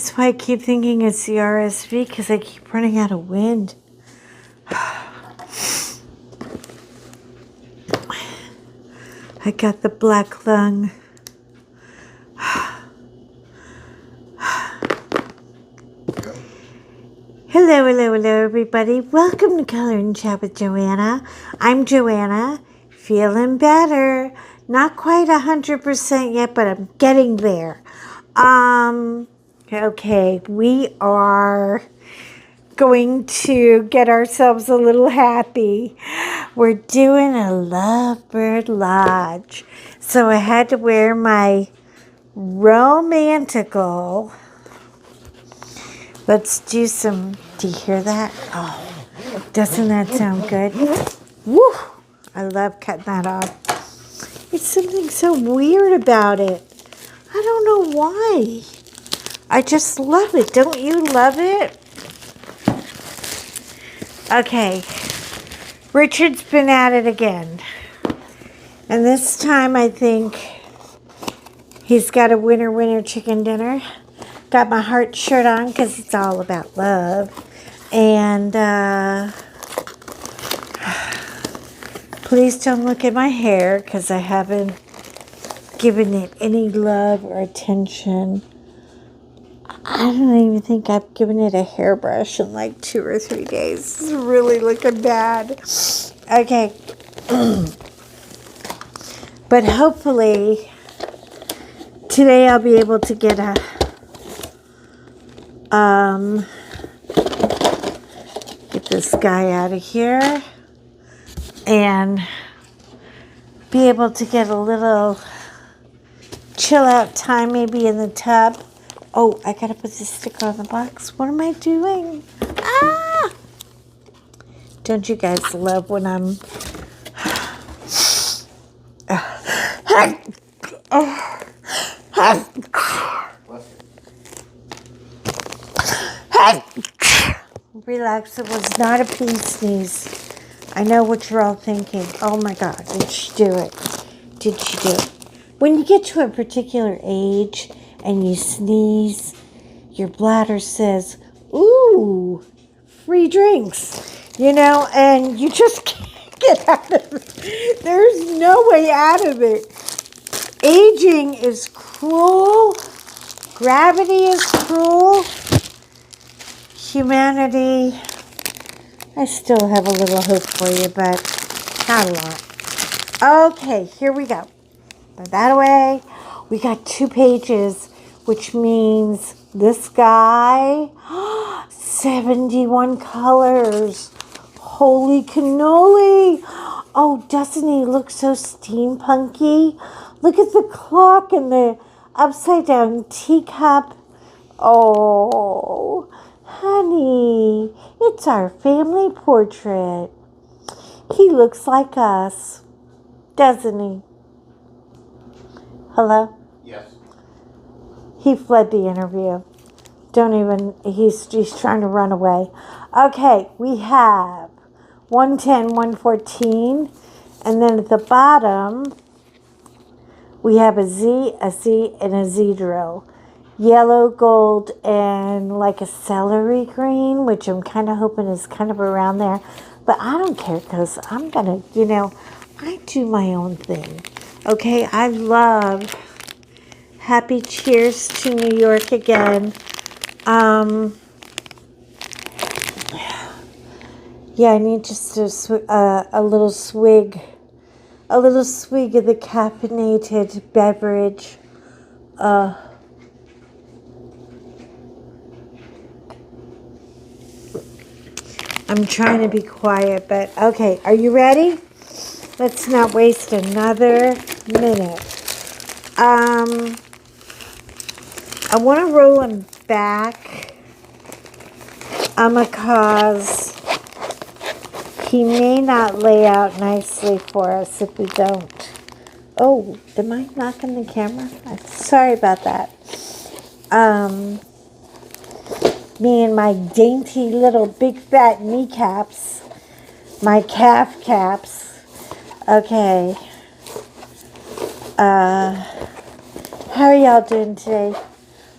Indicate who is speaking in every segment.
Speaker 1: That's why I keep thinking it's the RSV, because I keep running out of wind. I got the black lung. Hello, hello, hello, everybody. Welcome to Color and Chat with Joanna. I'm Joanna, feeling better. Not quite 100% yet, but I'm getting there. Okay, we are going to get ourselves a little happy. We're doing a lovebird lodge. So I had to wear my romantical. Let's do some, do you hear that? Oh, doesn't that sound good? Woo! I love cutting that off. It's something so weird about it. I don't know why. I just love it. Don't you love it? Okay. Richard's been at it again. And this time I think he's got a winner chicken dinner. Got my heart shirt on because it's all about love. And please don't look at my hair because I haven't given it any love or attention. I don't even think I've given it a hairbrush in like 2 or 3 days. It's really looking bad. Okay. But hopefully today I'll be able to get get this guy out of here and be able to get a little chill out time maybe in the tub. Oh, I gotta put this sticker on the box. What am I doing? Ah! Don't you guys love when I'm Relax, it was not a pee sneeze. I know what you're all thinking. Oh my God, did she do it? Did she do it? When you get to a particular age and you sneeze, your bladder says, ooh, free drinks, you know, and you just can't get out of it. There's no way out of it. Aging is cruel. Gravity is cruel. Humanity, I still have a little hope for you, but not a lot. Okay, here we go. Put that away. We got 2 pages, which means this guy, 71 colors. Holy cannoli. Oh, doesn't he look so steampunky? Look at the clock and the upside down teacup. Oh, honey, it's our family portrait. He looks like us, doesn't he? Hello?
Speaker 2: Yes.
Speaker 1: He fled the interview. Don't even, he's trying to run away. Okay, we have 110, 114, and then at the bottom, we have a Z, and a Z drill. Yellow, gold, and like a celery green, which I'm kind of hoping is kind of around there. But I don't care because I'm going to, you know, I do my own thing. Okay, I love Happy Cheers to New York again. Yeah, I need just a little swig. A little swig of the caffeinated beverage. I'm trying to be quiet, but okay. Are you ready? Let's not waste another minute. I want to roll him back because he may not lay out nicely for us if we don't. Oh, am I knocking the camera? Sorry about that. Me and my dainty little big fat kneecaps. My calf caps. Okay. How are y'all doing today?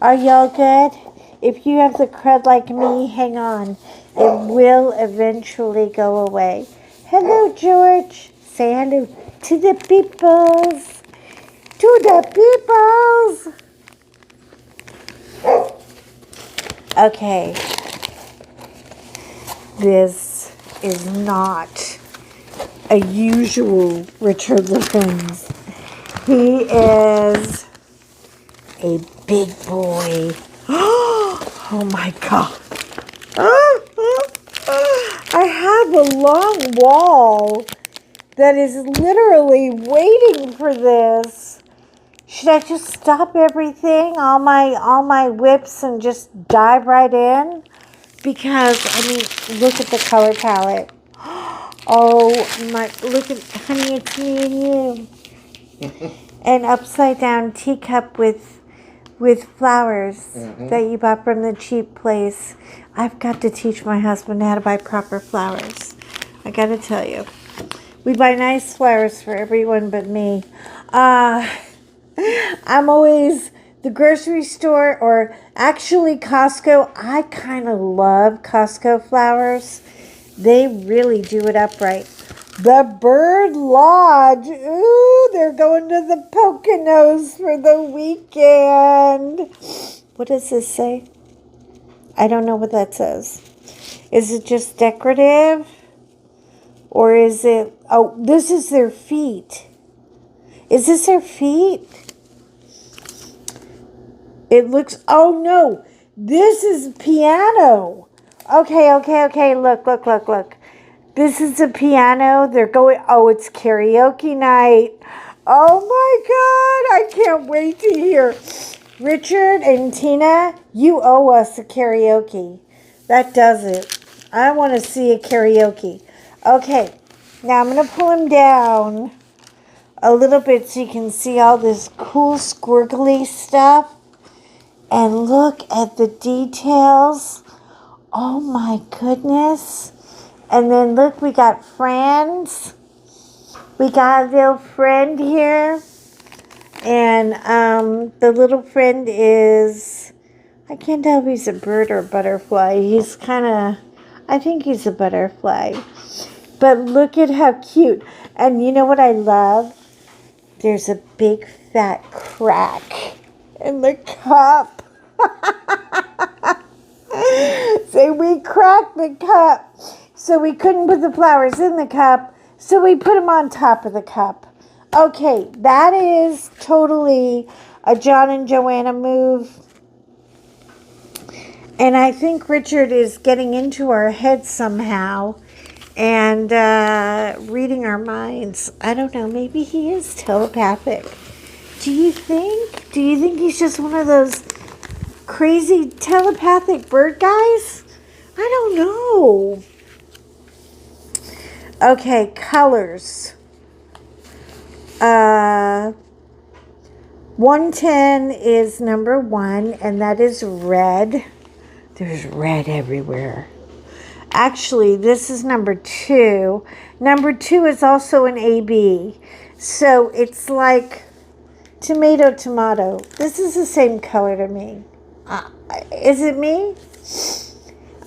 Speaker 1: Are y'all good? If you have the crud like me, hang on. It will eventually go away. Hello, George. Say hello to the peoples. To the peoples. Okay. This is not a usual Richard Lorenz. He is a big boy. Oh my God. I have a long wall that is literally waiting for this. Should I just stop everything, all my whips, and just dive right in? Because, I mean, look at the color palette. Oh my, look at, honey, it's me and you. An upside down teacup with flowers that you bought from the cheap place. I've got to teach my husband how to buy proper flowers. I got to tell you. We buy nice flowers for everyone but me. I'm always the grocery store, or actually Costco. I kind of love Costco flowers. They really do it upright. The Bird Lodge. Ooh, they're going to the Poconos for the weekend. What does this say? I don't know what that says. Is it just decorative? Or is it... Oh, this is their feet. Is this their feet? It looks... Oh, no. This is piano. Okay. Look. This is a piano. They're going... Oh, it's karaoke night. Oh, my God. I can't wait to hear. Richard and Tina, you owe us a karaoke. That does it. I want to see a karaoke. Okay. Now, I'm going to pull him down a little bit so you can see all this cool squirgly stuff. And look at the details. Oh my goodness. And then look, we got friends. We got a little friend here. And the little friend is, I can't tell if he's a bird or a butterfly. He's kind of, I think he's a butterfly. But look at how cute. And you know what I love? There's a big fat crack in the cup. So we cracked the cup. So we couldn't put the flowers in the cup. So we put them on top of the cup. Okay, that is totally a John and Joanna move. And I think Richard is getting into our heads somehow and reading our minds. I don't know, maybe he is telepathic. Do you think? Do you think he's just one of those crazy telepathic bird guys? I don't know. Okay, colors. 110 is number 1, and that is red. There's red everywhere. Actually, this is number 2. Number 2 is also an AB. So it's like tomato. This is the same color to me. Is it me?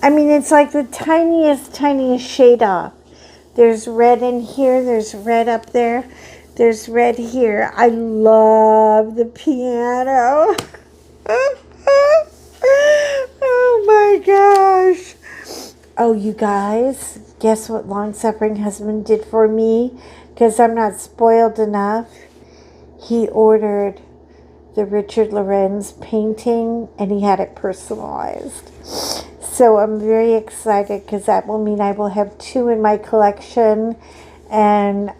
Speaker 1: I mean, it's like the tiniest shade off. There's red in here. There's red up there. There's red here. I love the piano. Oh my gosh. Oh, you guys, guess what long-suffering husband did for me? Because I'm not spoiled enough. He ordered the Richard Lorenz painting, and he had it personalized. So I'm very excited because that will mean I will have 2 in my collection. And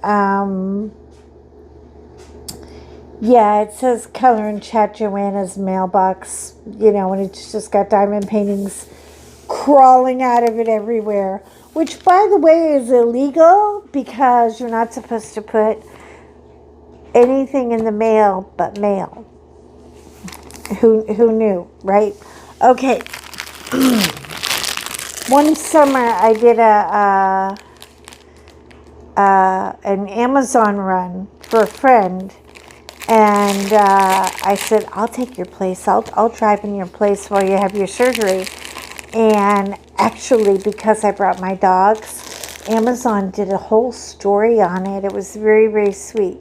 Speaker 1: yeah, it says Color and Chat Joanna's mailbox, you know, and it's just got diamond paintings crawling out of it everywhere. Which, by the way, is illegal because you're not supposed to put anything in the mail but mail. Who knew, right? Okay. One summer I did an Amazon run for a friend, And I said, I'll take your place. I'll drive in your place while you have your surgery. And actually, because I brought my dogs, Amazon did a whole story on it. It was very, very sweet.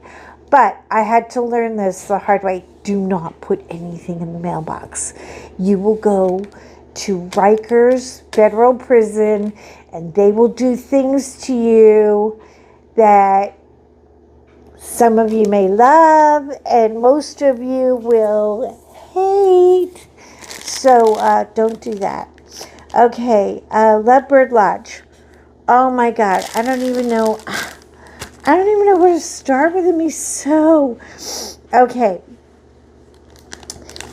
Speaker 1: But I had to learn this the hard way. Do not put anything in the mailbox. You will go to Rikers Federal Prison, and they will do things to you that some of you may love, and most of you will hate. So don't do that. Okay, Lovebird Lodge. Oh my God, I don't even know where to start with him. He's so... Okay.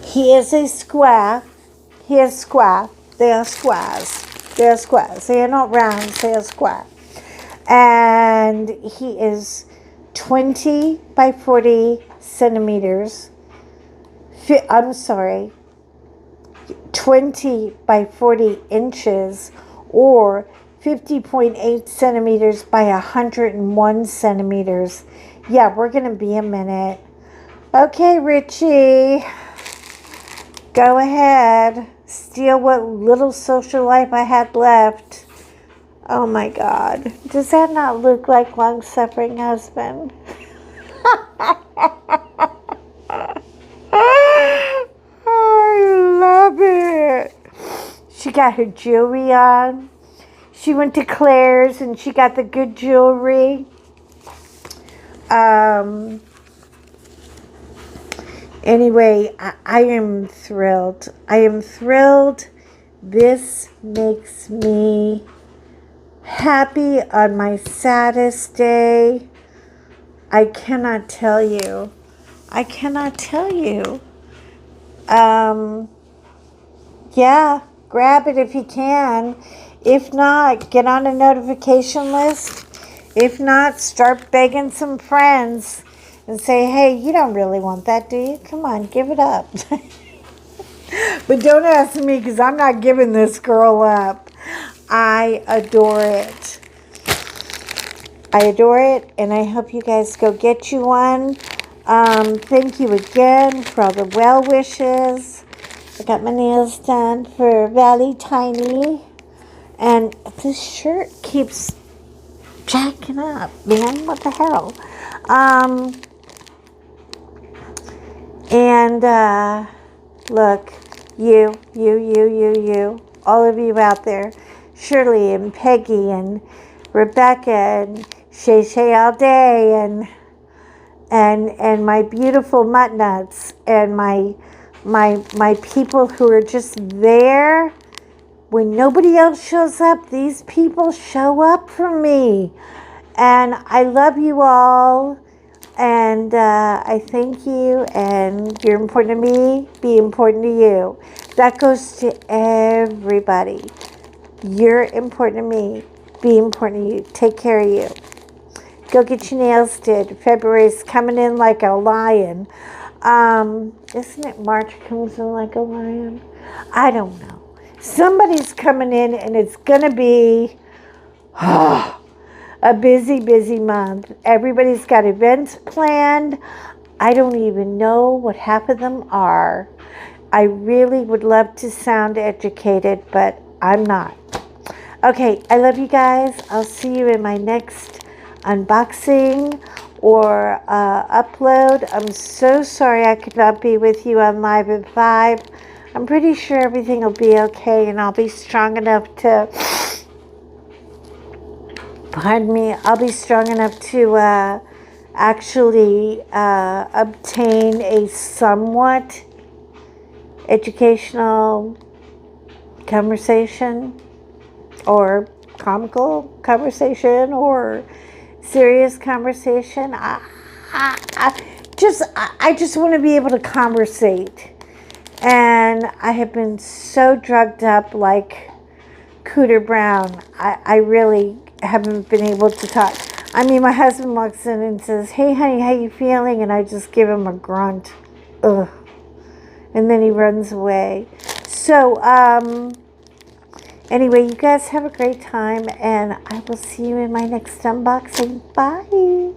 Speaker 1: He is a square. He is square. They are squares. They are squares. They are not round. They are square. And he is 20 by 40 centimeters. I'm sorry. 20 by 40 inches, or 50.8 centimeters by 101 centimeters. Yeah, we're going to be a minute. Okay, Richie. Go ahead. Steal what little social life I had left. Oh my God. Does that not look like long-suffering husband? I love it. She got her jewelry on. She went to Claire's and she got the good jewelry. Anyway, I am thrilled. I am thrilled. This makes me happy on my saddest day. I cannot tell you. I cannot tell you. Yeah, grab it if you can. If not, get on a notification list. If not, start begging some friends and say, hey, you don't really want that, do you? Come on, give it up. But don't ask me, because I'm not giving this girl up. I adore it. I adore it, and I hope you guys go get you one. Thank you again for all the well wishes. I got my nails done for Valley Tiny. And this shirt keeps jacking up, man. What the hell? Look, you, all of you out there, Shirley and Peggy and Rebecca and Shay Shay all day and my beautiful mutt nuts and my people who are just there. When nobody else shows up, these people show up for me. And I love you all. And I thank you. And you're important to me. Be important to you. That goes to everybody. You're important to me. Be important to you. Take care of you. Go get your nails did. February's coming in like a lion. Isn't it March comes in like a lion? I don't know. Somebody's coming in, and it's going to be a busy, busy month. Everybody's got events planned. I don't even know what half of them are. I really would love to sound educated, but I'm not. Okay, I love you guys. I'll see you in my next unboxing or upload. I'm so sorry I could not be with you on Live at 5. I'm pretty sure everything will be okay, and I'll be strong enough to, pardon me, I'll be strong enough to actually obtain a somewhat educational conversation, or comical conversation, or serious conversation. I just want to be able to conversate. And I have been so drugged up like Cooter Brown. I really haven't been able to talk. I mean, my husband walks in and says, hey, honey, how you feeling? And I just give him a grunt. Ugh. And then he runs away. So, anyway, you guys have a great time. And I will see you in my next unboxing. Bye.